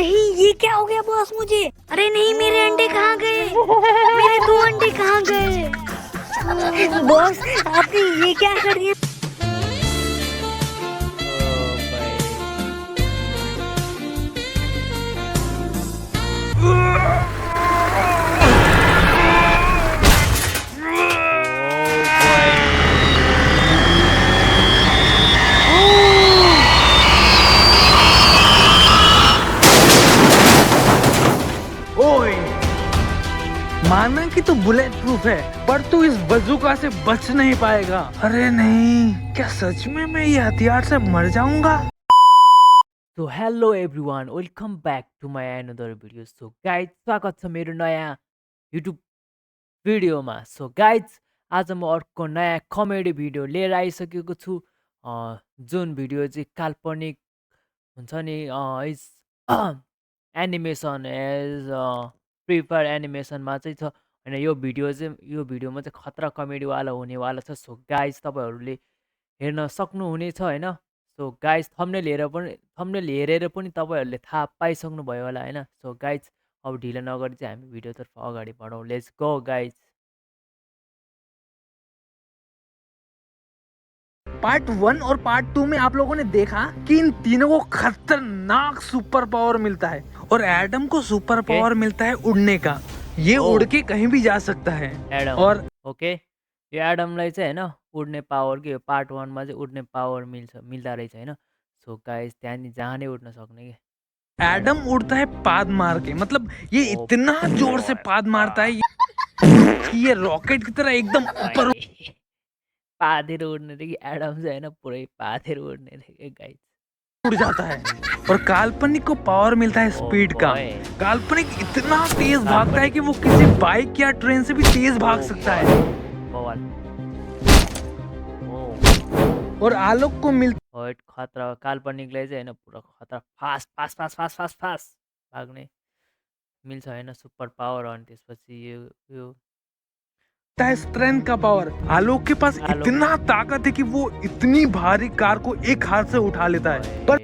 नहीं, ये क्या हो गया बॉस मुझे? अरे नहीं, मेरे अंडे कहाँ गए? मेरे 2 अंडे कहाँ गए? बॉस आपने ये क्या कर दिया? ओए, माना कि तू बुलेट प्रूफ है, पर तू इस बंदूका से बच नहीं पाएगा। अरे नहीं, क्या सच में मैं ये हथियार से मर जाऊंगा? So hello everyone, welcome back to my another video. So guys, स्वागत छ मेरो नयाँ युट्युब भिडियोमा। सो गाइज, आज म अर्को नयाँ कमेडी भिडियो लिएर आइसकेको छु, जुन भिडियो चाहिँ काल्पनिक हुन्छ नि, इज एनिमेसन एज प्रिफर एनिमेसनमा चाहिँ छ होइन। यो भिडियोमा चाहिँ खतरा कमेडीवाला हुनेवाला छ। सो गाइज, तपाईँहरूले हेर्न सक्नुहुनेछ होइन। सो गाइज, थम्बनेल हेरेर पनि तपाईँहरूले थाहा पाइसक्नु भयो होला होइन। सो गाइज, अब ढिलो नगरी चाहिँ हामी भिडियोतर्फ अगाडि बढौँ। Let's go guys. पार्ट 1 और पार्ट 2 में आप लोगों ने देखा कि इन तीनों को खतरनाक सुपर पावर मिलता है, और एडम को सुपर पावर मिलता है उड़ने का। ये उड़ के कहीं भी जा सकता है। एडम, और ओके, यो एडमलाई चाहिँ होइन उड्ने पावर के पार्ट 1मा चाहिँ उड्ने पावर मिल्दा रहेछ होइन। सो गाइज, त्यहाँदेखि जहाँ नै उड्न सक्ने कि एडम उड़ता है पाद मार के, मतलब ये इतना जोर से पाद मारता है कि ये रॉकेट की तरह एकदम ऊपर पाथेर उड्ने रे कि एडम चाहिँ होइन पुरै पाथेर उड्ने रे कि गाइज। उड़ जाता है। और काल्पनिक को पावर मिलता है स्पीड का। काल्पनिक इतना तेज भागता है कि वो किसी बाइक या ट्रेन से भी तेज भाग सकता है। और आलोक को मिलता खतरा, काल्पनिकलाई चाहिँ होइन पुरा खतरा fast fast fast fast fast fast भाग्ने मिल्छ होइन सुपर पावर। अनि त्यसपछि यो है स्ट्रेंथ का पावर। आलोक के पास इतना ताकत है कि वो इतनी भारी कार को एक हाथ से उठा लेता है। पर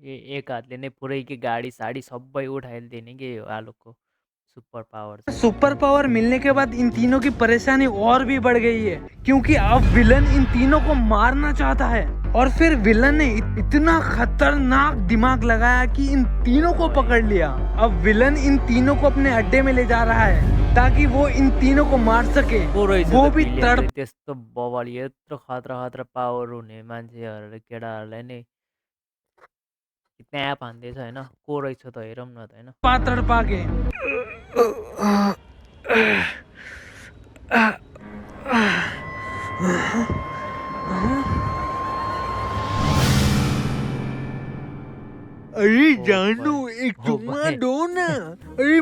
ये एक हातले नै पुरै के गाडी साडी सबै उठाइदिने कि यो आलोकको सुपर पावर। सुपर पावर मिलने के बाद इन तीनों की परेशानी और भी बढ़ गई है, क्योंकि अब विलन इन तीनों को मारना चाहता है। और फिर विलन ने इतना खतरनाक दिमाग लगाया कि इन तीनों को पकड़ लिया। अब विलन इन तीनों को अपने अड्डे में ले जा रहा है ताकि वो इन तीनों को मार सके। वो भी तड़प त्यस्तो बवाल यत्रो खतरा खतरा पावर हुने मान्छेहरूले केटाहरूलाई नै त्यहाँ भन्दैछ होइन। को रहेछ त हेरौँ न त होइन। तड़पा के अरे जानो, एक चुम्मा दो ना। अरे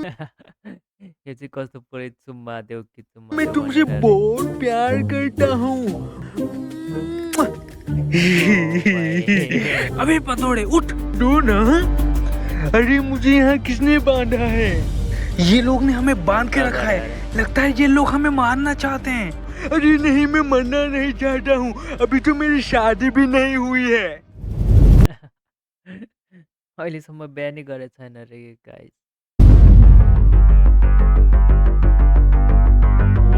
यो चाहिँ कस्तो पुरै चुम्मा देऊ कि चुम्मा मैं तुमसे बहुत प्यार करता हूँ। अबे पतोड़े उठ, दो ना। अरे मुझे यहाँ किसने बांधा है? ये लोग ने हमें बांध के रखा है। लगता है ये लोग हमें मारना चाहते हैं। अरे नहीं, मैं मरना नहीं चाहता हूँ, अभी तो मेरी शादी भी नहीं हुई है। अहिलेसम्म बिहानै गरेको छैन रे गाइस।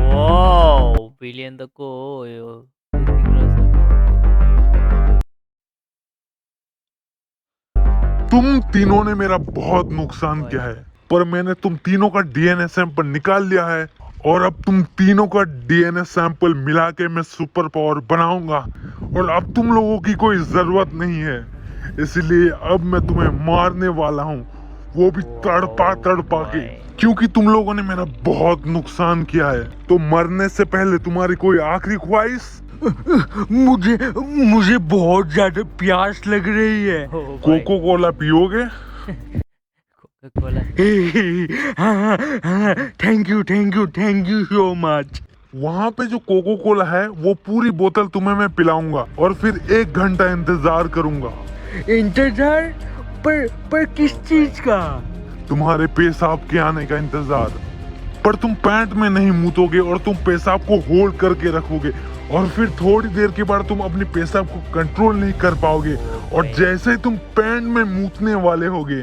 वाउ, भिलियन त को हो यो? तुम तीनों ने मेरा बहुत नुकसान किया है, पर मैंने तुम तीनों का डीएनए सैंपल निकाल लिया है, और अब तुम तीनों का डीएनए सैंपल मिला के मैं सुपर पावर बनाऊंगा, और अब तुम लोगों की कोई जरूरत नहीं है। इसलिए अब मैं तुम्हें मारने वाला हूँ, वो भी तड़पा तड़पा के, क्योंकि तुम लोगों ने मेरा बहुत नुकसान किया है। तो मरने से पहले तुम्हारी कोई आखिरी ख्वाहिश? मुझे बहुत ज्यादा प्यास लग रही है। कोको कोला पियोगे? Thank you so much. वहाँ पे जो कोको कोला है वो पूरी बोतल तुम्हें मैं पिलाऊंगा, और फिर 1 घंटा इंतजार करूंगा। इंतजार? पर किस चीज का? तुम्हारे पेशाब के आने का इंतजार। पर तुम पैंट में नहीं मूतोगे, और तुम पेशाब को होल्ड करके रखोगे, और फिर थोड़ी देर के बाद तुम अपने पेशाब को कंट्रोल नहीं कर पाओगे और जैसे ही तुम पैंट में मूतने वाले होगे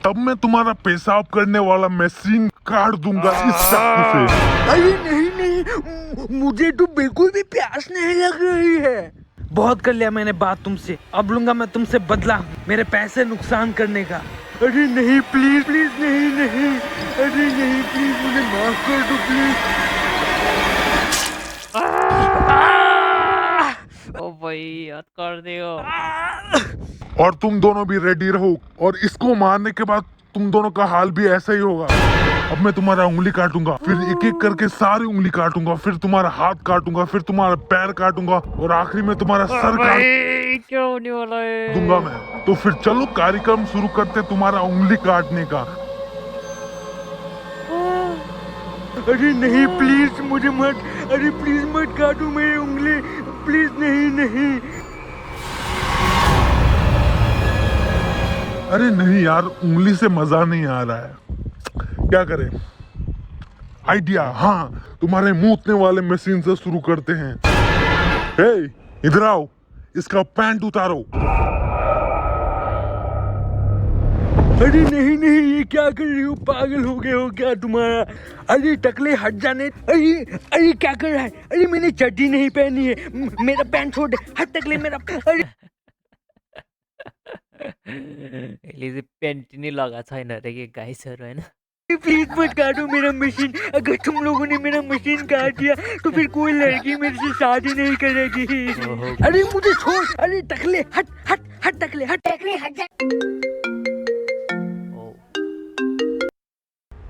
तब मैं तुम्हारा पेशाब करने वाला मशीन काट दूंगा इस चाकू से। अरे नहीं नहीं, मुझे तो बिल्कुल भी प्यास नहीं लग रही है। बहुत कर लिया मैंने बात तुमसे, अब लूंगा मैं तुमसे बदला मेरे पैसे नुकसान करने का। अरे नहीं प्लीज प्लीज, नहीं नहीं, अरे नहीं प्लीज मुझे माफ कर दो प्लीज। ओ भाई याद कर दियो। और तुम दोनों भी रेडी रहो और इसको मारने के बाद तुम दोनों का हाल भी ऐसा ही होगा। अब मैं तुम्हारा उंगली काटूंगा, फिर एक एक करके सारी उंगली काटूंगा, फिर तुम्हारा हाथ काटूंगा, फिर तुम्हारा पैर काटूंगा और आखिरी में तुम्हारा सर काट क्यों नहीं वाला है? दूंगा मैं। तो फिर चलो कार्यक्रम शुरू करते तुम्हारा उंगली काटने का। अरे नहीं प्लीज मुझे मत, अरे प्लीज मत काटो मेरी उंगली, प्लीज नहीं नहीं। अरे नहीं यार, उंगली से मजा नहीं आ रहा है, क्या करें? आइडिया, हाँ, तुम्हारे मूतने वाले मशीन से शुरू करते हैं। हे, इधर आओ, इसका पैंट उतारो। अरे नहीं नहीं, ये क्या कर रही हो? पागल हो गए हो क्या तुम्हारा? अरे टकले हट जाने। अरे अरे क्या कर रहा है? अरे मैंने चड्डी नहीं पहनी है, मेरा पैंट छोड़ दे, हट टकले मेरा। अरे यसले चाहिँ पेन्ट नै लगाएको छैन अरे कि गाइसहरू होइन। प्लीज मत काटो मेरा मशीन, अगर तुम लोगों ने मेरा मशीन काट दिया तो फिर कोई लड़की मेरे से शादी नहीं करेगी। अरे मुझे छोड़, अरे टकले हट हट हट, टकले हट, टकले हट जा।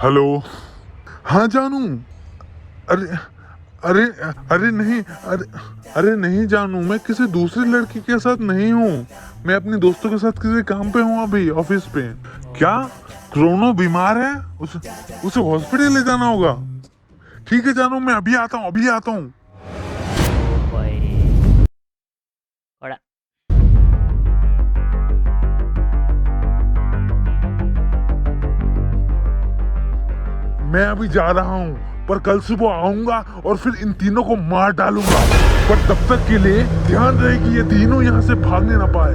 हेलो, हाँ जानू। अरे अरे अरे नहीं, अरे नहीं जानू, मैं किसी दूसरी लड़की के साथ नहीं हूँ, मैं अपने दोस्तों के साथ किसी काम पे हूँ अभी ऑफिस पे। क्या क्रोनो बीमार है? उसे हॉस्पिटल ले जाना होगा। ठीक है जानू, मैं अभी आता हूँ, अभी आता हूँ। मैं अभी जा रहा हूँ, पर कल सुबह आऊंगा और फिर इन तीनों को मार डालूंगा। पर तब तक के लिए ध्यान रहे कि ये तीनों यहाँ से भागने ना पाए।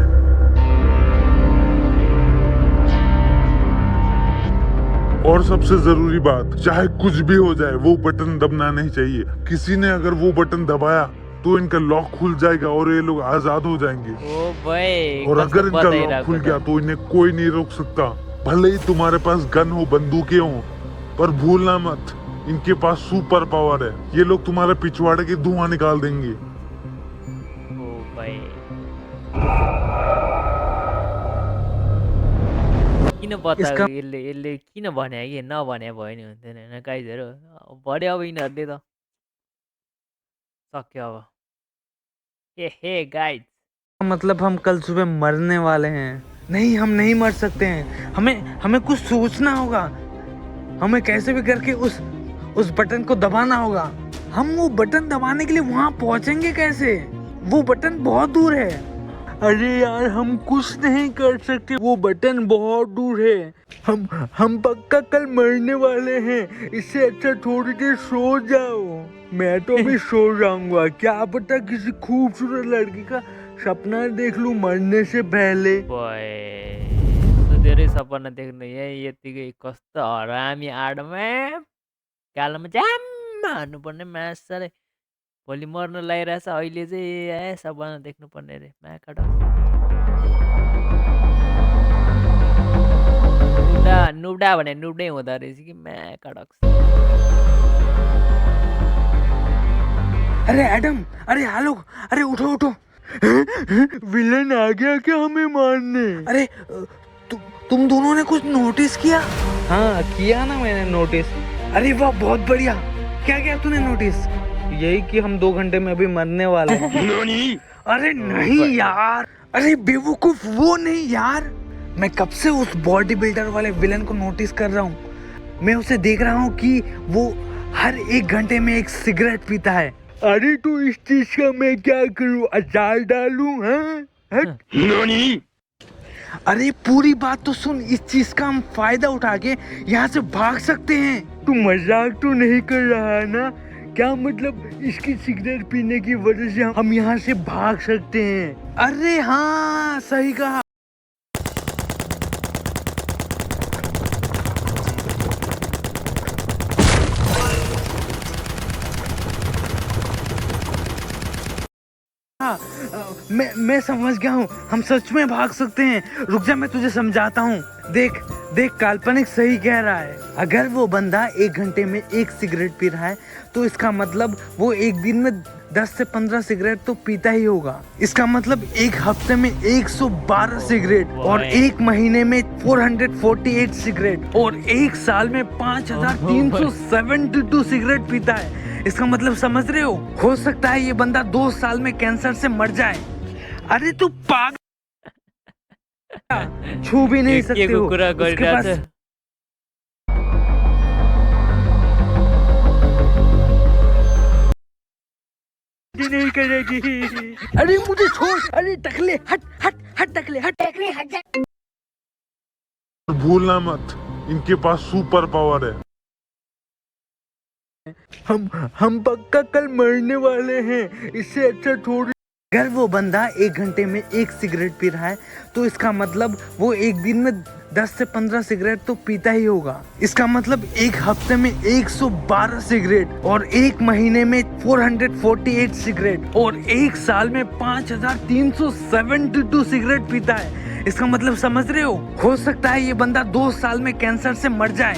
और सबसे जरूरी बात, चाहे कुछ भी हो जाए वो बटन दबना नहीं चाहिए। किसी ने अगर वो बटन दबाया तो इनका लॉक खुल जाएगा और ये लोग आजाद हो जाएंगे। ओ भाई, और अगर इनका लॉक खुल गया तो इन्हें कोई नहीं रोक सकता। भले ही तुम्हारे पास गन हो, बंदूकें हो, पर भूलना मत इनके पास सुपर पावर है। ये लोग तुम्हारे पिछवाड़े की धुआं निकाल देंगे। ओ भाई, किन बताएको? यसले किन भने कि नभने भयो नि हुन्थेन होइन गाइजहरू। भन्यो अब यिनीहरूले त सक्यो अब। हे गाइज, मतलब हम कल सुबह मरने वाले हैं? नहीं, हम नहीं मर सकते हैं, हमें कुछ सोचना होगा। हमें कैसे भी करके उस बटन को दबाना होगा। हम वो बटन दबाने के लिए वहां पहुंचेंगे कैसे? वो बटन बहुत दूर है। अरे यार, हम कुछ नहीं कर सकते, वो बटन बहुत दूर है। हम पक्का कल मरने वाले हैं, इससे अच्छा थोड़ी देर सो जाओ। मैं तो अभी सो जाऊंगा, क्या पता किसी खूबसूरत लड़की का सपना देख लूं मरने से पहले। धेरै सपना देख्नु यतिकै कस्तो हरामी आडमा गालामा जाम्मा हान्नुपर्ने मासले भोलि मर्न लागिरहेछ। अहिले चाहिँ सपना देख्नुपर्ने रे माकाट। नुब्डा भने नुब्डै हुँदो रहेछ कि माकाट। अरे एडम, अरे हेलो, अरे उठो उठो। विलन आ गया क्या हमें मारने? अरे तुम दोनों ने कुछ नोटिस किया? हाँ किया ना मैंने नोटिस। अरे वाह, बहुत बढ़िया। क्या क्या तूने नोटिस? यही कि हम 2 घंटे में अभी मरने वाले हैं। अरे नहीं यार, अरे बेवकूफ, वो नहीं यार, मैं कब से उस बॉडी बिल्डर वाले विलन को नोटिस कर रहा हूँ। मैं उसे देख रहा हूँ कि वो हर 1 घंटे में एक सिगरेट पीता है। अरे तो इस चीज का मैं क्या करूँ? अचार डालूं? हाँ? अरे पूरी बात तो सुन, इस चीज का हम फायदा उठा के यहाँ से भाग सकते हैं। तू मजाक तो नहीं कर रहा है ना क्या मतलब इसकी सिगरेट पीने की वजह से हम यहाँ से भाग सकते हैं? अरे हाँ, सही कहा। मैं समझ गया हूँ, हम सच में भाग सकते हैं। रुक जा, मैं तुझे समझाता हूँ। देख देख, काल्पनिक सही कह रहा है। अगर वो बंदा 1 घंटे में 1 सिगरेट पी रहा है तो इसका मतलब वो एक दिन में 10 से 15 सिगरेट तो पीता ही होगा। इसका मतलब एक हफ्ते में 112 सिगरेट, और एक महीने में 448 सिगरेट, और एक साल में 5372 सिगरेट पीता है। इसका मतलब समझ रहे हो सकता है ये बंदा 2 साल में कैंसर से मर जाए। अरे तू पागल, छू भी नहीं सकते हो उसके पास। नहीं करेगी। अरे मुझे छोड़, अरे टकले हट हट हट, टकले हट, टकले हट जा। भूलना मत, इनके पास सुपर पावर है। हम पक्का कल मरने वाले हैं, इससे अच्छा थोड़ी। अगर वो बंदा 1 घंटे में 1 सिगरेट पी रहा है तो इसका मतलब वो एक दिन में 10 से 15 सिगरेट तो पीता ही होगा। इसका मतलब एक हफ्ते में 112 सिगरेट, और एक महीने में 448 सिगरेट, और एक साल में 5372 सिगरेट पीता है। इसका मतलब समझ रहे हो सकता है ये बंदा 2 साल में कैंसर से मर जाए।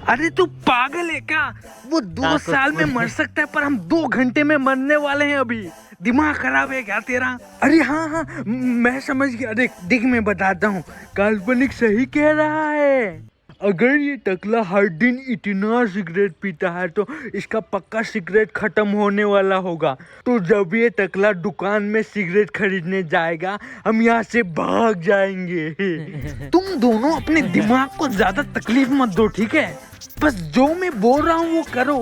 अरे तू पागल है क्या? वो 2 साल में मर सकता है, पर हम 2 घंटे में मरने वाले हैं। अभी दिमाग खराब है क्या तेरा? अरे हाँ, मैं समझ गया। देख मैं बताता हूँ, काल्पनिक सही कह रहा है। अगर ये टकला हर दिन इतना सिगरेट पीता है तो इसका पक्का सिगरेट खत्म होने वाला होगा। तो जब ये टकला दुकान में सिगरेट खरीदने जाएगा, हम यहाँ से भाग जाएंगे। तुम दोनों अपने दिमाग को ज्यादा तकलीफ मत दो, ठीक है? बस जो मैं बोल रहा हूँ वो करो।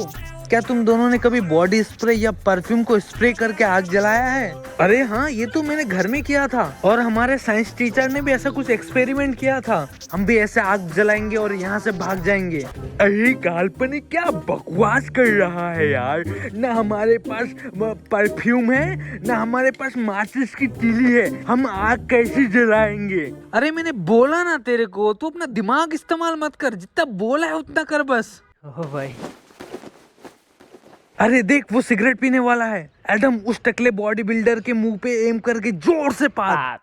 क्या तुम दोनों ने कभी बॉडी स्प्रे या परफ्यूम को स्प्रे करके आग जलाया है? अरे हाँ, ये तो मैंने घर में किया था, और हमारे साइंस टीचर ने भी ऐसा कुछ एक्सपेरिमेंट किया था। हम भी ऐसे आग जलाएंगे और यहाँ से भाग जाएंगे। अरे काल्पनिक क्या बकवास कर रहा है यार। ना हमारे पास परफ्यूम है, ना हमारे पास माचिस की तीली है, हम आग कैसे जलाएंगे? अरे मैंने बोला ना तेरे को, तू अपना दिमाग इस्तेमाल मत कर, जितना बोला है उतना कर बस। ओ भाई, अरे देख, वो सिगरेट पीने वाला है। एडम, उस टकले बॉडी बिल्डर के मुंह पे एम करके जोर से पाद,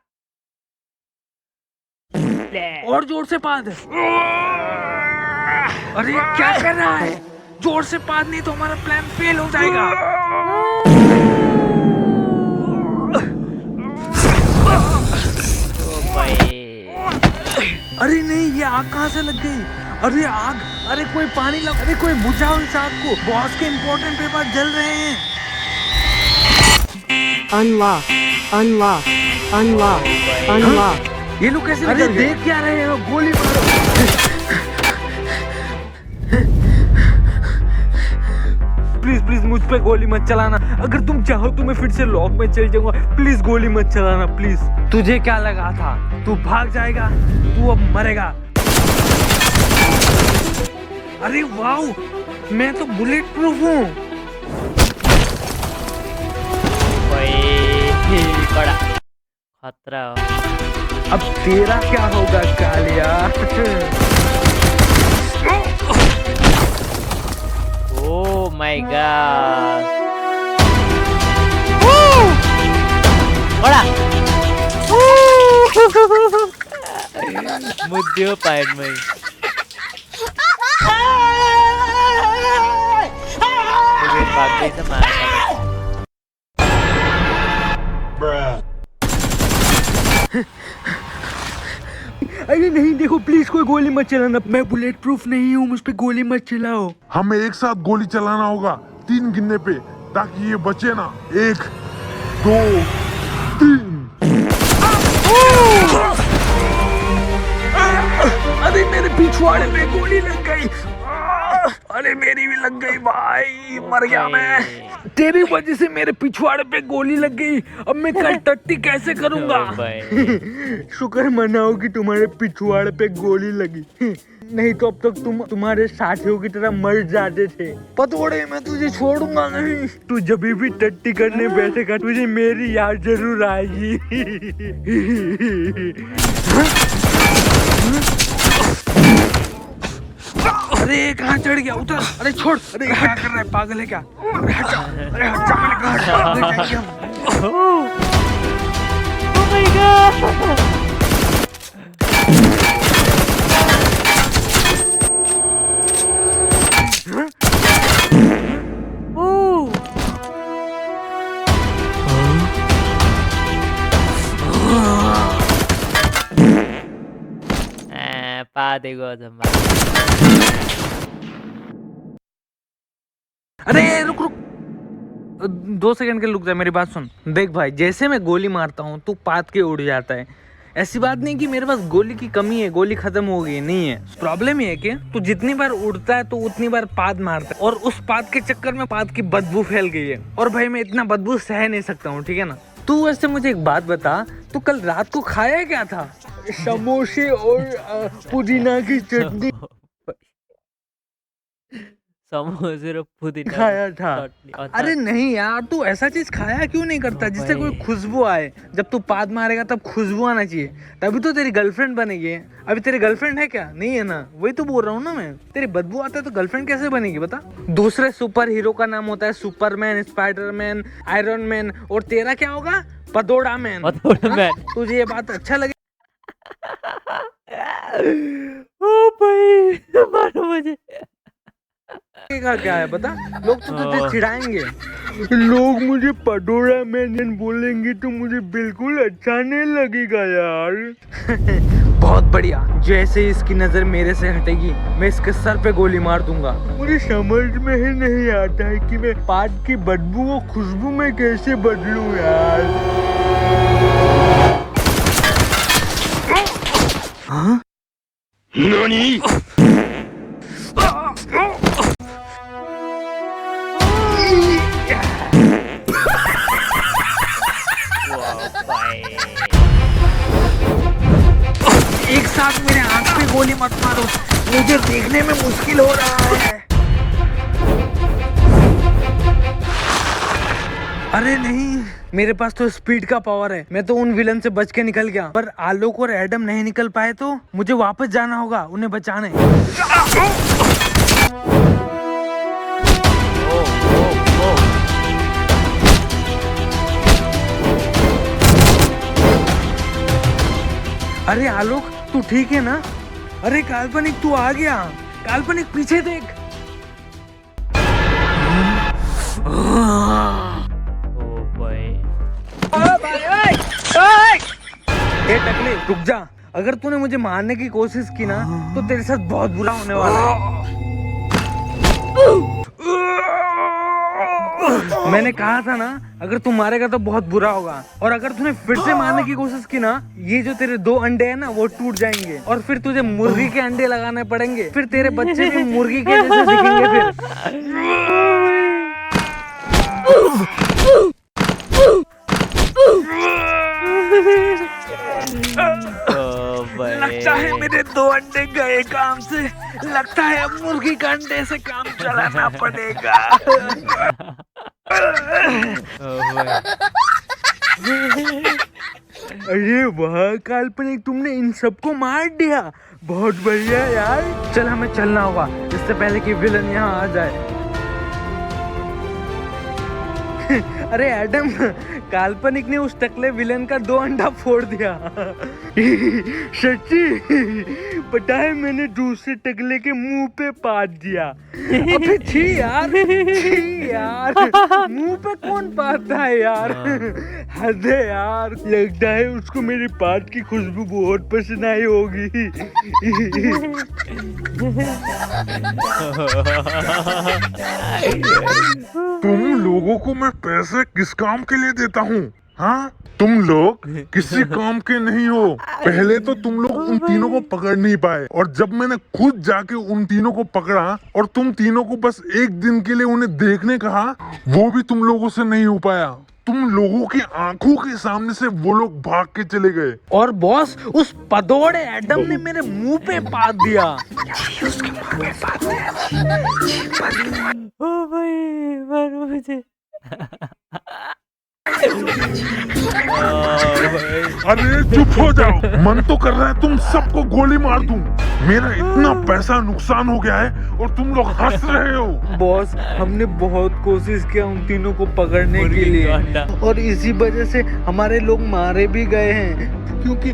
और जोर से पाद। अरे क्या कर रहा है? जोर से पाद, नहीं तो हमारा प्लान फेल हो जाएगा। ओ भाई, अरे नहीं, ये आग कहाँ से लग गई? अरे आग, अरे कोई पानी लग, अरे कोई बुझाओ इस आग को। बॉस के इंपॉर्टेंट पेपर जल रहे हैं। Unlock, unlock, unlock, unlock. ये लोग कैसे? अरे देख क्या रहे हो? गोली मारो। प्लीज प्लीज मुझ पे गोली मत चलाना। अगर तुम चाहो तो मैं फिर से लॉक में चल जाऊंगा। प्लीज गोली मत चलाना प्लीज। तुझे क्या लगा था तू भाग जाएगा? तू अब मरेगा। अरे वाओ, मैं तो बुलेट प्रूफ हूँ। बड़ा खतरा। अब तेरा क्या होगा Kaliya? Oh my god. Hola. Mudyo pain mo. Sige, bagay sa mga. अरे नहीं, देखो प्लीज कोई गोली मत चलाना। मैं बुलेट प्रूफ नहीं हूँ, मुझ पे गोली मत चलाओ। हमें एक साथ गोली चलाना होगा 3 गिनने पे, ताकि ये बचे ना। 1 2 3। अरे मेरे पिछवाड़े में गोली लग गई। अरे मेरी भी लग गई भाई, मर गया मैं। तेरी वजह से मेरे पिछवाड़े पे गोली लग गई। अब मैं कल टट्टी कैसे करूंगा? शुक्र मनाओ कि तुम्हारे पिछवाड़े पे गोली लगी। नहीं तो अब तक तुम तुम्हारे साथियों की तरह मर जाते थे। पतोड़े मैं तुझे छोड़ूंगा नहीं। तू जब भी टट्टी करने बैठेगा तुझे मेरी याद जरूर आएगी। अरे कहाँ चढ़ गया? उतर। अरे छोड़। अरे क्या कर रहा है? पागल है क्या? अरे हट जा। अरे हट जा, मैंने कहा हट जा, जाएंगे हम। Oh my god! Oh! पा देगो अरे रुक रुक 2 सेकंड के रुक जा, मेरी बात सुन। देख भाई, जैसे मैं गोली मारता हूँ तू पात के उड़ जाता है। ऐसी बात नहीं कि मेरे पास गोली की कमी है, गोली खत्म हो गई, नहीं है। प्रॉब्लम ये है कि तू जितनी बार उड़ता है तो उतनी बार पात मारता है, और उस पात के चक्कर में पात की बदबू फैल गई है, और भाई मैं इतना बदबू सह नहीं सकता हूँ, ठीक है ना। तू वैसे मुझे एक बात बता, तू कल रात को खाया क्या था? समोसे और पुदीना की चटनी समोसे और पुदीना खाया था। चटनी, और अरे नहीं यार, तू ऐसा चीज खाया क्यों नहीं करता जिससे कोई खुशबू आए? जब तू पाद मारेगा तब खुशबू आना चाहिए, तभी तो तेरी गर्लफ्रेंड बनेगी। अभी तेरी गर्लफ्रेंड है क्या? नहीं है ना, वही तो बोल रहा हूँ ना मैं। तेरी बदबू आता है तो गर्लफ्रेंड कैसे बनेगी बता? दूसरे सुपर हीरो का नाम होता है सुपरमैन, स्पाइडरमैन, आयरन मैन, और तेरा क्या होगा? पदोड़ा मैन। पतोड़ा मैन। तुझे ये बात अच्छा लगे? ओ भाई मारो मुझे। का क्या है बता? लोग तो तुझे चिढ़ाएंगे। लोग मुझे पडोरा मैन बोलेंगे तो मुझे बिल्कुल अच्छा नहीं लगेगा यार। बहुत बढ़िया, जैसे ही इसकी नजर मेरे से हटेगी मैं इसके सर पे गोली मार दूंगा। मुझे समझ में ही नहीं आता है कि मैं पात की बदबू और खुशबू में कैसे बदलूं यार। हाँ? नानी? एक साथ मेरे आंख पे गोली मत मारो, मुझे देखने में मुश्किल हो रहा है। अरे नहीं, मेरे पास तो स्पीड का पावर है, मैं तो उन विलन से बच के निकल गया। पर आलोक और एडम नहीं निकल पाए तो मुझे वापस जाना होगा उन्हें बचाने। अरे आलोक, तू ठीक है ना? अरे काल्पनिक, तू आ गया। काल्पनिक पीछे देख। ए टकले, रुक जा। अगर तूने मुझे मारने की कोशिश की ना तो तेरे साथ बहुत बुरा होने वाला है। मैंने कहा था ना, अगर तू मारेगा तो बहुत बुरा होगा। और अगर तूने फिर से मारने की कोशिश की ना, ये जो तेरे 2 अंडे हैं ना वो टूट जाएंगे, और फिर तुझे मुर्गी के अंडे लगाने पड़ेंगे। फिर तेरे बच्चे भी मुर्गी के जैसे दिखेंगे फिर। लगता है मेरे 2 अंडे गए काम से। लगता है अब मुर्गी के अंडे से काम चलाना पड़ेगा। अरे वाह काल्पनिक, तुमने इन सबको मार दिया, बहुत बढ़िया यार। चल हमें चलना होगा इससे पहले कि विलन यहाँ आ जाए। अरे एडम, काल्पनिक ने उस टकले विलन का 2 अंडा फोड़ दिया। सच्ची? पता है मैंने दूसरे टकले के मुंह पे पाद दिया। अबे छी यार, छी यार, मुंह पे कौन पादता है यार? हद है यार। लगता है उसको मेरी पाद की खुशबू बहुत पसंद आई होगी। तुम लोगों को मैं पैसे किस काम के लिए देता हूँ? हाँ, तुम लोग किसी काम के नहीं हो। पहले तो तुम लोग उन तीनों को पकड़ नहीं पाए, और जब मैंने खुद जाके उन तीनों को पकड़ा और तुम तीनों को बस एक दिन के लिए उन्हें देखने कहा, वो भी तुम लोगों से नहीं हो पाया। तुम लोगों की आंखों के सामने से वो लोग भाग के चले गए। और बॉस उस पदोड़े एडम ने मेरे मुंह पे पाद दिया। ओ भाई मारो मुझे। अरे चुप हो जाओ, मन तो कर रहा है तुम सबको गोली मार दूं। मेरा इतना पैसा नुकसान हो गया है और तुम लोग हंस रहे हो। बॉस हमने बहुत कोशिश किया उन तीनों को पकड़ने के मुर्गी लिए का अंडा। और इसी वजह से हमारे लोग मारे भी गए हैं क्योंकि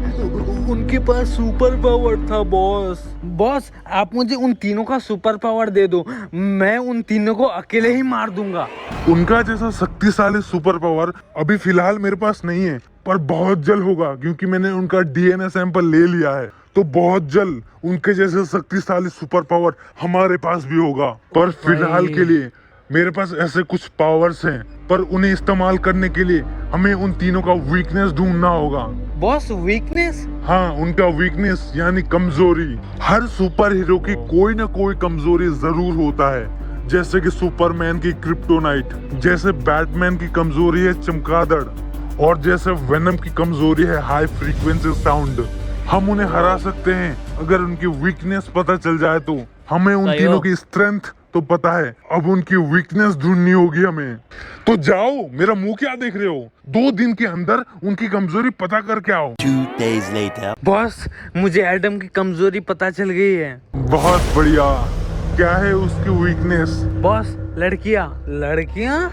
उनके पास सुपर पावर था। बॉस आप मुझे उन तीनों का सुपर पावर दे दो, मैं उन तीनों को अकेले ही मार दूंगा। उनका जैसा शक्तिशाली सुपर पावर अभी फिलहाल मेरे पास नहीं है, पर बहुत जल्द होगा क्योंकि मैंने उनका डीएनए सैंपल ले लिया है। तो बहुत जल्द उनके जैसे शक्तिशाली सुपर पावर हमारे पास भी होगा। पर फिलहाल के लिए मेरे पास ऐसे कुछ पावर्स हैं, पर उन्हें इस्तेमाल करने के लिए हमें उन तीनों का वीकनेस ढूंढना होगा। Boss weakness? हाँ, उनका वीकनेस यानी कमजोरी। हर सुपर हीरो की कोई ना कोई कमजोरी जरूर होता है, जैसे कि सुपरमैन की क्रिप्टोनाइट, जैसे बैटमैन की कमजोरी है चमगादड़, और जैसे वेनम की कमजोरी है हाई फ्रीक्वेंसी साउंड। हम उन्हें हरा सकते हैं अगर उनकी वीकनेस पता चल जाए तो। हमें उन तीनों की स्ट्रेंथ तो पता है, अब उनकी वीकनेस ढूंढनी होगी हमें। तो जाओ, मेरा मुंह क्या देख रहे हो? 2 दिन के अंदर उनकी कमजोरी पता करके आओ। 2 days later. बॉस मुझे एडम की कमजोरी पता चल गई है। बहुत बढ़िया। क्या है उसकी वीकनेस? बॉस लड़कियां?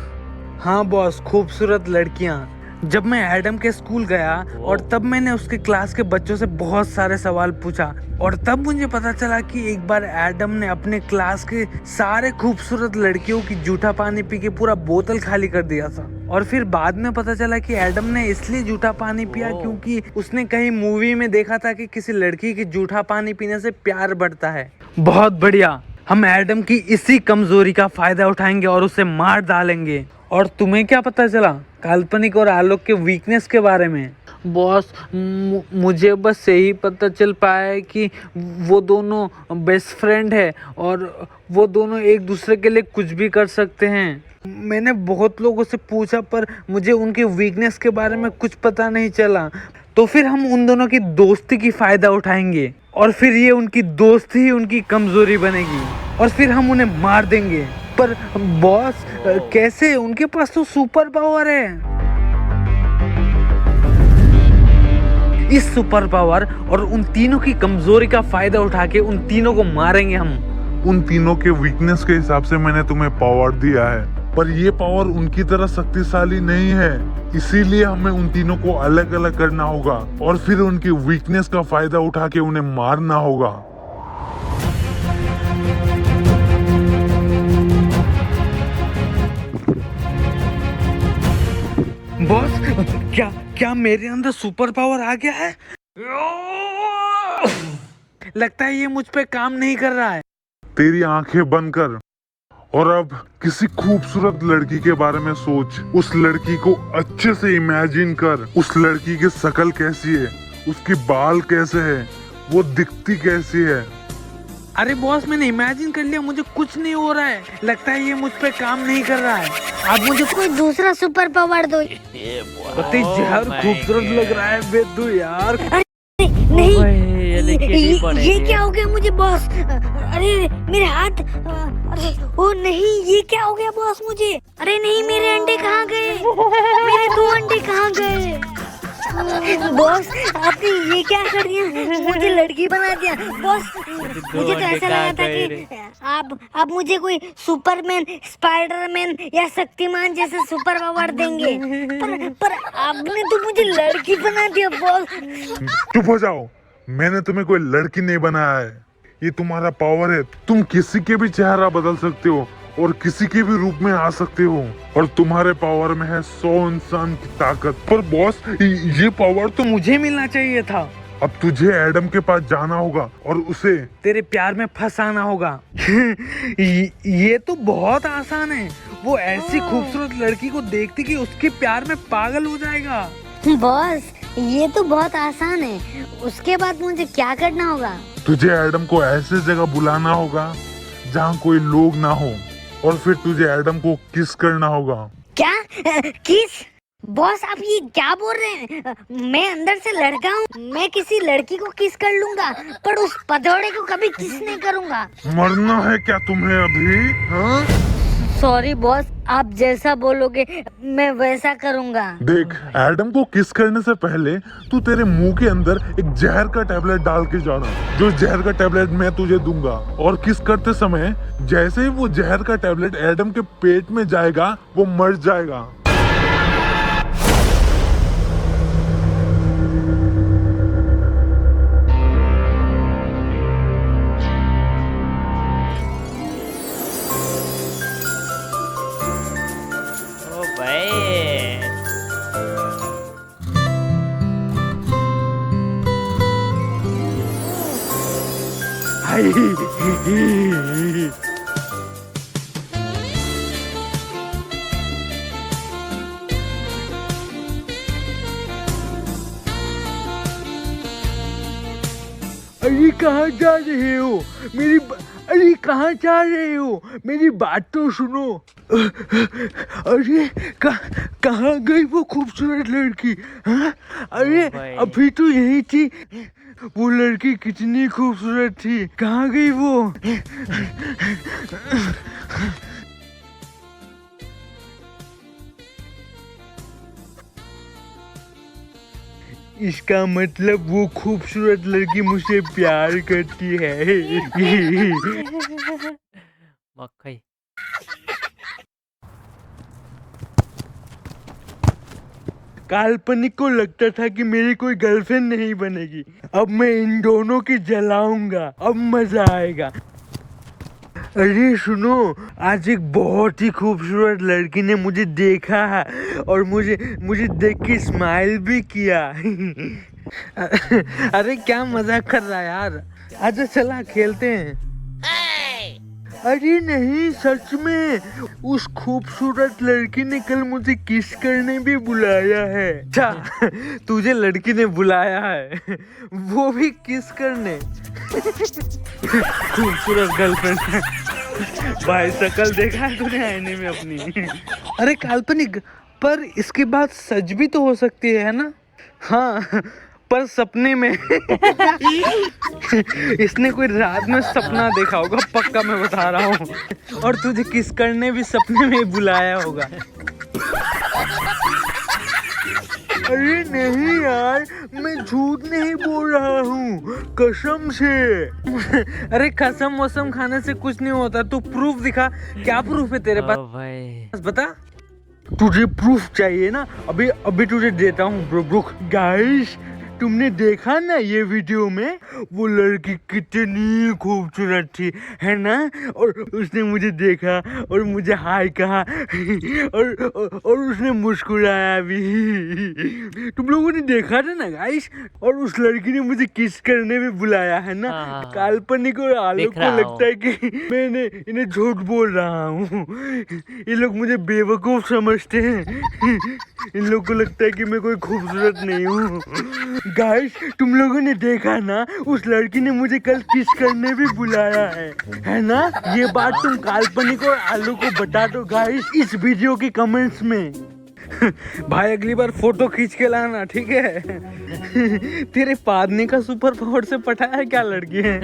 हाँ बॉस, खूबसूरत लड़कियां। जब मैं एडम के स्कूल गया और तब मैंने उसके क्लास के बच्चों से बहुत सारे सवाल पूछा और तब मुझे पता चला कि एक बार एडम ने अपने क्लास के सारे खूबसूरत लड़कियों की जूठा पानी पी के पूरा बोतल खाली कर दिया था। और फिर बाद में पता चला कि एडम ने इसलिए जूठा पानी पिया क्योंकि उसने कहीं मूवी में देखा था कि किसी लड़की की जूठा पानी पीने से प्यार बढ़ता है। बहुत बढ़िया, हम एडम की इसी कमजोरी का फायदा उठाएंगे और उसे मार डालेंगे। और तुम्हें क्या पता चला काल्पनिक और आलोक के वीकनेस के बारे में? बॉस मुझे बस यही पता चल पाया है कि वो दोनों बेस्ट फ्रेंड है और वो दोनों एक दूसरे के लिए कुछ भी कर सकते हैं। मैंने बहुत लोगों से पूछा पर मुझे उनके वीकनेस के बारे में कुछ पता नहीं चला। तो फिर हम उन दोनों की दोस्ती की फायदा उठाएंगे और फिर ये उनकी दोस्ती ही उनकी कमजोरी बनेगी और फिर हम उन्हें मार देंगे। पर बॉस कैसे? उनके पास तो सुपर पावर है। इस सुपर पावर और उन तीनों की कमजोरी का फायदा उठा के उन तीनों को मारेंगे हम। उन तीनों के वीकनेस के हिसाब से मैंने तुम्हें पावर दिया है, पर ये पावर उनकी तरह शक्तिशाली नहीं है। इसीलिए हमें उन तीनों को अलग अलग करना होगा और फिर उनकी वीकनेस का फायदा उठा के उन्हें मारना होगा। बॉस क्या मेरे अंदर सुपर पावर आ गया है? लगता है ये मुझ पे काम नहीं कर रहा है। तेरी आंखें बंद कर और अब किसी खूबसूरत लड़की के बारे में सोच। उस लड़की को अच्छे से इमेजिन कर। उस लड़की की शक्ल कैसी है, उसके बाल कैसे हैं, वो दिखती कैसी है। अरे बॉस मैंने इमेजिन कर लिया, मुझे कुछ नहीं हो रहा है। लगता है ये मुझ पे काम नहीं कर रहा है। आप मुझे कोई दूसरा सुपर पावर दो। पति जहर खूबसूरत लग रहा है बेदू यार। नहीं ये ये क्या हो गया मुझे बॉस? अरे मेरे हाथ, अरे ओ नहीं, ये क्या हो गया बॉस मुझे? अरे नहीं, मेरे अंडे कहाँ गए? मेरे 2 अंडे कहाँ गए? बॉस आपने ये क्या कर दिया? मुझे लड़की बना दिया बॉस। मुझे तो ऐसा लगा था कि आप मुझे कोई सुपरमैन, स्पाइडरमैन या शक्तिमान जैसे सुपर पावर देंगे, पर आपने तो मुझे लड़की बना दिया बॉस। चुप हो जाओ, मैंने तुम्हें कोई लड़की नहीं बनाया है। ये तुम्हारा पावर है, तुम किसी के भी चेहरा बदल सकते हो और किसी के भी रूप में आ सकते हो और तुम्हारे पावर में है 100 इंसान की ताकत। पर बॉस ये पावर तो मुझे मिलना चाहिए था। अब तुझे एडम के पास जाना होगा और उसे तेरे प्यार में फंसाना होगा। ये तो बहुत आसान है। वो ऐसी खूबसूरत लड़की को देखती कि उसके प्यार में पागल हो जाएगा। बॉस ये तो बहुत आसान है। उसके बाद मुझे क्या करना होगा? तुझे एडम को ऐसे जगह बुलाना होगा जहाँ कोई लोग ना हो और फिर तुझे एडम को किस करना होगा। क्या? किस? बॉस आप ये क्या बोल रहे हैं? मैं अंदर से लड़का हूँ, मैं किसी लड़की को किस कर लूंगा, पर उस पधौड़े को कभी किस नहीं करूंगा। मरना है क्या तुम्हें अभी? हाँ? सॉरी बॉस, आप जैसा बोलोगे मैं वैसा करूंगा। देख, एडम को किस करने से पहले तू तेरे मुंह के अंदर एक जहर का टैबलेट डाल के जाना। जो जहर का टैबलेट मैं तुझे दूंगा, और किस करते समय जैसे ही वो जहर का टैबलेट एडम के पेट में जाएगा वो मर जाएगा। ओ भाई अरे कहाँ जा रहे हो? अरे कहाँ जा रहे हो? मेरी बात तो सुनो। अरे कहाँ गई वो खूबसूरत लड़की? हाँ? अरे ओ भाई। अभी तो यही थी। वो लड़की कितनी खूबसूरत थी, कहाँ गई वो? इसका मतलब वो खूबसूरत लड़की मुझसे प्यार करती है। मक्खई काल्पनिक को लगता था कि मेरी कोई गर्लफ्रेंड नहीं बनेगी। अब मैं इन दोनों की जलाऊंगा, अब मजा आएगा। अरे सुनो, आज एक बहुत ही खूबसूरत लड़की ने मुझे देखा है और मुझे देख के स्माइल भी किया। अरे क्या मजाक कर रहा है यार, आजा चला खेलते हैं। अरे नहीं, सच में उस खूबसूरत लड़की ने कल मुझे किस करने भी बुलाया है। अच्छा, तुझे लड़की ने बुलाया है, वो भी किस करने। खूबसूरत गर्लफ्रेंड। भाई शकल देखा है तूने आईने में अपनी? अरे काल्पनिक, पर इसके बाद सच भी तो हो सकती है ना? हाँ, पर सपने में। इसने कोई रात में सपना देखा होगा, पक्का मैं बता रहा हूँ। और तुझे किस करने भी सपने में बुलाया होगा। अरे नहीं यार, मैं झूठ नहीं बोल रहा हूँ, कसम से। अरे कसम वसम खाने से कुछ नहीं होता, तू प्रूफ दिखा। क्या प्रूफ है तेरे ओ पास? भाई बता। तुझे प्रूफ चाहिए ना? अभी तुझे देता हूँ प्रूफ। गाइस, तुमने देखा ना ये वीडियो में, वो लड़की कितनी खूबसूरत थी, है ना? और उसने मुझे देखा और मुझे हाय कहा और उसने मुस्कुराया भी। तुम लोगों ने देखा था ना गाइस? और उस लड़की ने मुझे किस करने भी बुलाया, है ना? हाँ। काल्पनिक और आलोक देख रहा को लगता है कि मैंने इन्हें झूठ बोल रहा हूँ। ये लोग मुझे बेवकूफ समझते हैं। इन लोग को लगता है कि मैं कोई खूबसूरत नहीं हूँ। गाइस, तुम लोगों ने देखा ना, उस लड़की ने मुझे कल किस करने भी बुलाया है ना? ये बात तुम काल्पनिक और आलू को बता दो गाइस इस वीडियो के कमेंट्स में। भाई अगली बार फोटो खींच के लाना, ठीक है? तेरे पादने का सुपर पावर से पटा है क्या लड़की है?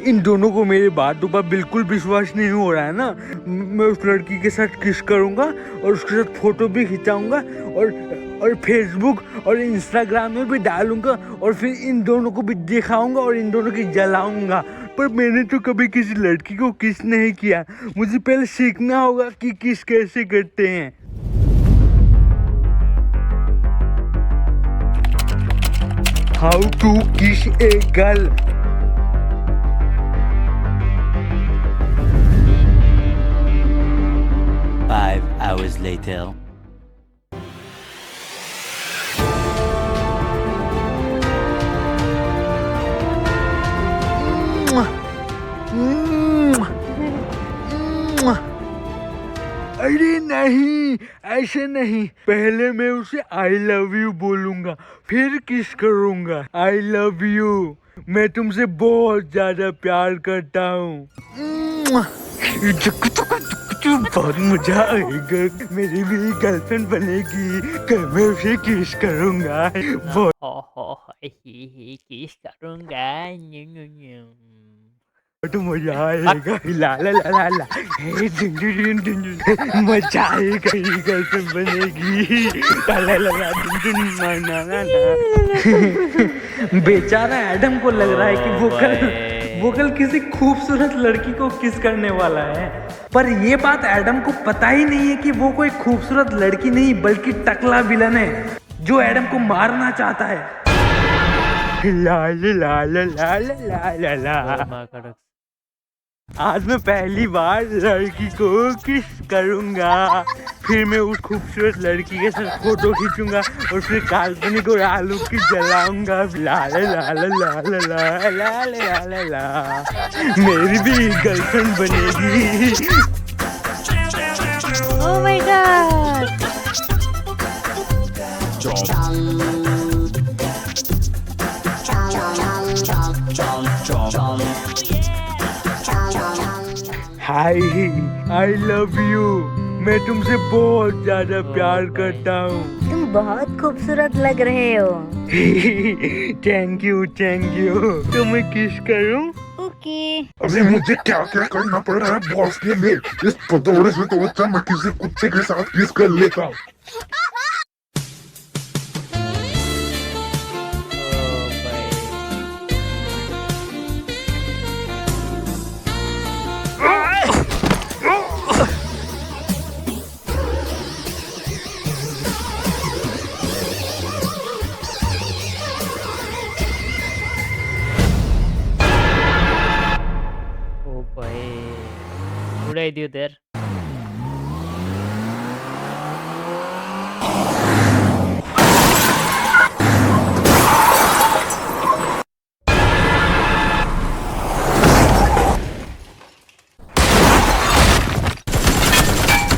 इन दोनों को मेरी बातों पर बिल्कुल विश्वास नहीं हो रहा है ना। मैं उस लड़की के साथ किस करूंगा और उसके साथ फोटो भी खिंचाऊंगा और फेसबुक और इंस्टाग्राम में भी डालूंगा और फिर इन दोनों को भी दिखाऊंगा और इन दोनों की जलाऊंगा। पर मैंने तो कभी किसी लड़की को किस नहीं किया, मुझे पहले सीखना होगा कि किस कैसे करते हैं। हाउ टू किस ए गर्ल। 5 hours later. अरे नहीं, ऐसे नहीं। पहले मैं उसे आई लव यू बोलूंगा, फिर किस करूंगा। I love you. मैं तुमसे बहुत ज्यादा प्यार करता हूँ। बहुत मजा आएगा, मेरी भी गर्लफ्रेंड बनेगी, कल मैं उसे किस करूंगा। बहुत किस करूंगा। मजा आएगा। ला ला ला ला ला, हे डिन डिन डिन डिन, मजा आएगा, ये गर्लफ्रेंड बनेगी। ला ला ला ला, डिन डिन, ना ना ना ना। बेचारा एडम को लग रहा है कि वो कल किसी खूबसूरत लड़की को किस करने वाला है, पर ये बात एडम को पता ही नहीं है कि वो कोई खूबसूरत लड़की नहीं बल्कि टकला विलन है जो एडम को मारना चाहता है। ला ला ला ला ला ला ला। आज मैं पहली बार लड़की को किस करूंगा, फिर मैं उस खूबसूरत लड़की के साथ फोटो खींचूंगा और फिर काल्पनिक और आलू की जलाऊंगा। ला ला ला ला ला ला ला ला ला ला ला, मेरी भी गर्लफ्रेंड बनेगी। Oh my God. Hi, I love you, मैं तुमसे बहुत ज्यादा प्यार करता हूँ। तुम बहुत खूबसूरत लग रहे हो। Thank you thank you. तो मैं किस करूँ? ओके। अभी मुझे क्या क्या करना पड़ रहा है बॉस के लिए। इस पतोड़े से तो अच्छा मैं किसी कुत्ते के साथ किस कर लेता हूँ। Good idea there.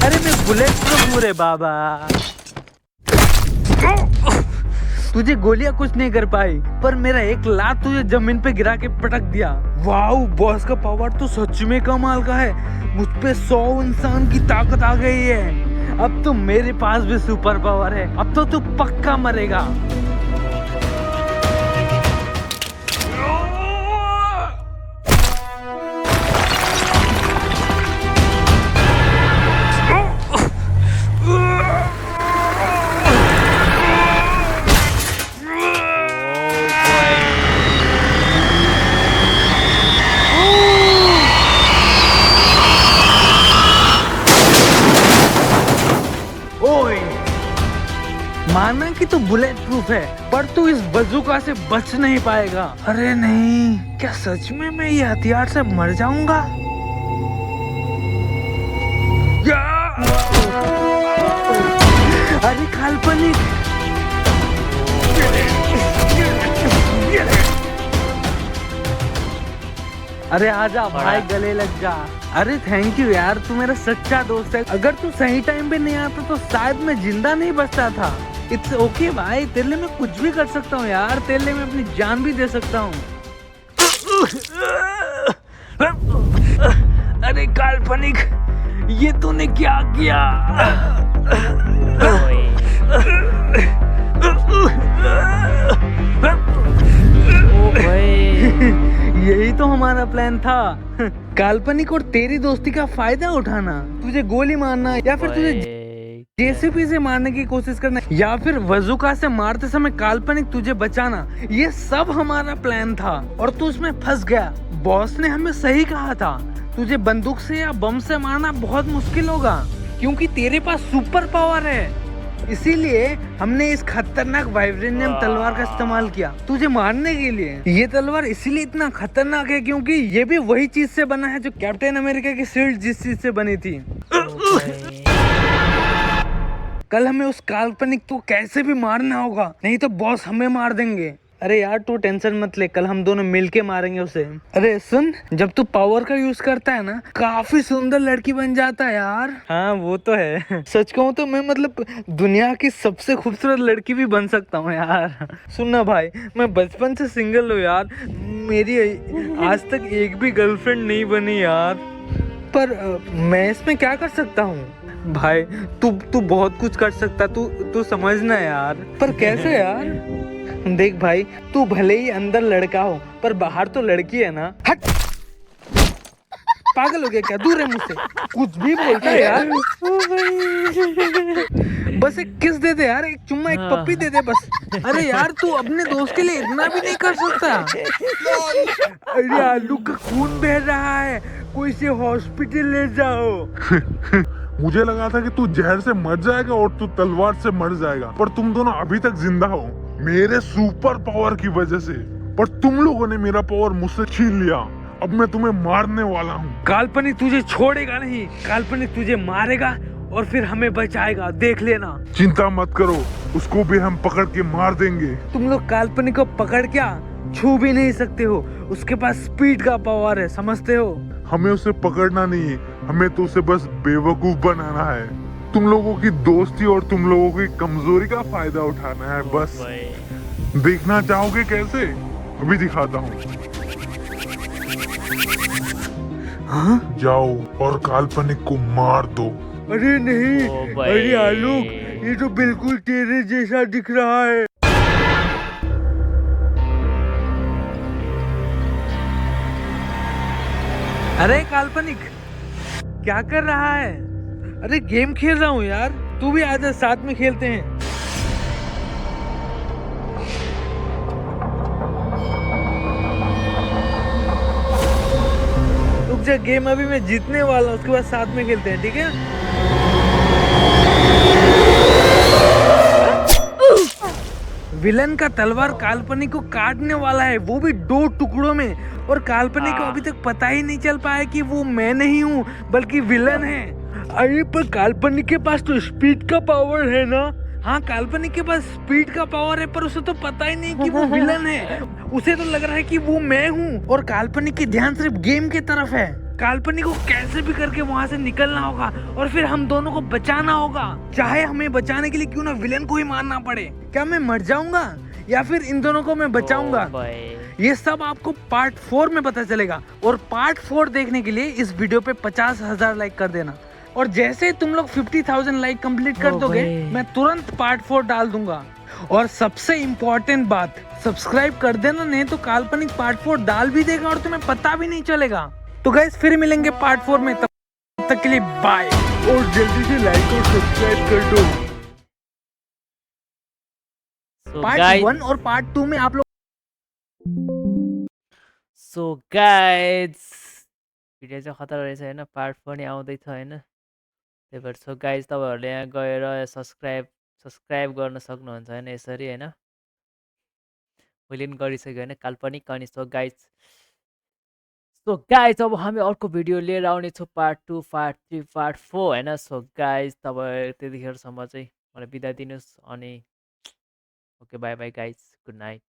अरे मैं बुलेट प्रूफ हूँ रे बाबा। तुझे गोलियां कुछ नहीं कर पाई, पर मेरा एक लात तुझे जमीन पे गिरा के पटक दिया। वाओ, बॉस का पावर तो सच में कमाल का है। मुझ पे 100 इंसान की ताकत आ गई है। अब तो मेरे पास भी सुपर पावर है। अब तो तू पक्का मरेगा। माना कि तू बुलेट प्रूफ है, पर तू इस बंदूका से बच नहीं पाएगा। अरे नहीं, क्या सच में मैं ये हथियार से मर जाऊंगा? अरे काल्पनिक, अरे आजा भाई, गले लग जा। अरे थैंक यू यार, तू मेरा सच्चा दोस्त है। अगर तू सही टाइम पे नहीं आता तो शायद मैं जिंदा नहीं बचता था। इट्स ओके भाई, तेरे लिए मैं कुछ भी कर सकता हूँ यार। तेरे लिए मैं अपनी जान भी दे सकता हूँ। अरे काल्पनिक, ये तूने क्या किया? यही तो हमारा प्लान था, काल्पनिक और तेरी दोस्ती का फायदा उठाना। तुझे गोली मारना या फिर तुझे जेसीबी से मारने की कोशिश करना या फिर बंदूका से मारते समय काल्पनिक तुझे बचाना, ये सब हमारा प्लान था और तू उसमें फंस गया। बॉस ने हमें सही कहा था, तुझे बंदूक से या बम से मारना बहुत मुश्किल होगा क्योंकि तेरे पास सुपर पावर है। इसीलिए हमने इस खतरनाक वाइब्रेनियम तलवार का इस्तेमाल किया तुझे मारने के लिए। ये तलवार इसीलिए इतना खतरनाक है क्योंकि ये भी वही चीज से बना है जो कैप्टन अमेरिका की शील्ड जिस चीज से बनी थी। कल हमें उस काल्पनिक को कैसे भी मारना होगा, नहीं तो बॉस हमें मार देंगे। अरे यार तू टेंशन मत ले, कल हम दोनों मिलके मारेंगे उसे। अरे सुन, जब तू पावर का यूज करता है ना, काफी सुंदर लड़की बन जाता है यार। हाँ वो तो है। सच कहूँ तो मैं मतलब दुनिया की सबसे खूबसूरत लड़की भी बन सकता हूँ यार। सुन ना भाई, मैं बचपन से सिंगल हूँ यार, मेरी आज तक एक भी गर्लफ्रेंड नहीं बनी यार। पर मैं इसमें क्या कर सकता हूँ भाई? तू बहुत कुछ कर सकता, तू समझना यार। पर कैसे यार? देख भाई, तू भले ही अंदर लड़का हो पर बाहर तो लड़की है ना। हट, पागल हो गया क्या? दूर है मुझसे, कुछ भी बोलता है यार। बस एक किस दे दे यार, एक चुम्मा, एक पप्पी दे दे बस। अरे यार तू अपने दोस्त के लिए इतना भी नहीं कर सकता? अरे आलू का खून बह रहा है, कोई से हॉस्पिटल ले जाओ। मुझे लगा था कि तू जहर से मर जाएगा और तू तलवार से मर जाएगा, पर तुम दोनों अभी तक जिंदा हो मेरे सुपर पावर की वजह से। पर तुम लोगों ने मेरा पावर मुझसे छीन लिया, अब मैं तुम्हें मारने वाला हूँ। काल्पनिक तुझे छोड़ेगा नहीं, काल्पनिक तुझे मारेगा और फिर हमें बचाएगा, देख लेना। चिंता मत करो, उसको भी हम पकड़ के मार देंगे। तुम लोग काल्पनिक को पकड़ क्या छू भी नहीं सकते हो, उसके पास स्पीड का पावर है, समझते हो? हमें उसे पकड़ना नहीं है, हमें तो उसे बस बेवकूफ बनाना है। तुम लोगों की दोस्ती और तुम लोगों की कमजोरी का फायदा उठाना है बस। देखना चाहोगे कैसे? अभी दिखाता हूँ। हाँ? जाओ और काल्पनिक को मार दो। अरे नहीं, अरे आलोक, ये तो बिल्कुल तेरे जैसा दिख रहा है। अरे काल्पनिक, क्या कर रहा है? अरे गेम खेल रहा हूँ यार, तू भी आजा, साथ में खेलते हैं। रुक जा, गेम अभी मैं जीतने वाला हूँ, उसके बाद साथ में खेलते हैं, ठीक है? विलन का तलवार काल्पनिक को काटने वाला है, वो भी 2 टुकड़ों में। और काल्पनिक को अभी तक पता ही नहीं चल पाया कि वो मैं नहीं हूँ बल्कि विलन है। अरे पर काल्पनिक के पास तो स्पीड का पावर है ना? हाँ, काल्पनिक के पास स्पीड का पावर है, पर उसे तो पता ही नहीं कि वो विलन है। उसे तो लग रहा है कि वो मैं हूँ और काल्पनिक की ध्यान सिर्फ गेम की तरफ है। काल्पनिक को कैसे भी करके वहाँ से निकलना होगा और फिर हम दोनों को बचाना होगा, चाहे हमें बचाने के लिए क्यों ना विलेन को ही मारना पड़े। क्या मैं मर जाऊंगा या फिर इन दोनों को मैं बचाऊंगा? ये सब आपको पार्ट 4 में पता चलेगा। और पार्ट 4 देखने के लिए इस वीडियो पे 50,000 लाइक कर देना। और जैसे तुम लोग 50,000 लाइक कंप्लीट कर दोगे, मैं तुरंत पार्ट 4 डाल दूंगा। और सबसे इम्पोर्टेंट बात, सब्सक्राइब कर देना, नहीं तो काल्पनिक पार्ट 4 डाल भी देगा और तुम्हें पता भी नहीं चलेगा। तो गाइस फिर मिलेंगे पार्ट 4 में, तब तक के लिए बाय। और जल्दी से लाइक और सब्सक्राइब कर दो। पार्ट 1 और पार्ट 2 में आप लोग सो गाइज भिडियो चाहिँ खतरा रहेछ होइन, पार्ट 4 नि आउँदैछ होइन। त्यही भएर सो गाइज तपाईँहरूले यहाँ गएर सब्सक्राइब गर्न सक्नुहुन्छ होइन, यसरी होइन। मैले पनि गरिसकेँ होइन, काल्पनिक। अनि सो गाइज अब हामी अर्को भिडियो लिएर आउनेछौँ, पार्ट 2, पार्ट 3, पार्ट 4 होइन। सो गाइज तपाईँ त्यतिखेरसम्म चाहिँ मलाई बिदा दिनुहोस्। अनि okay, by by guys, good night.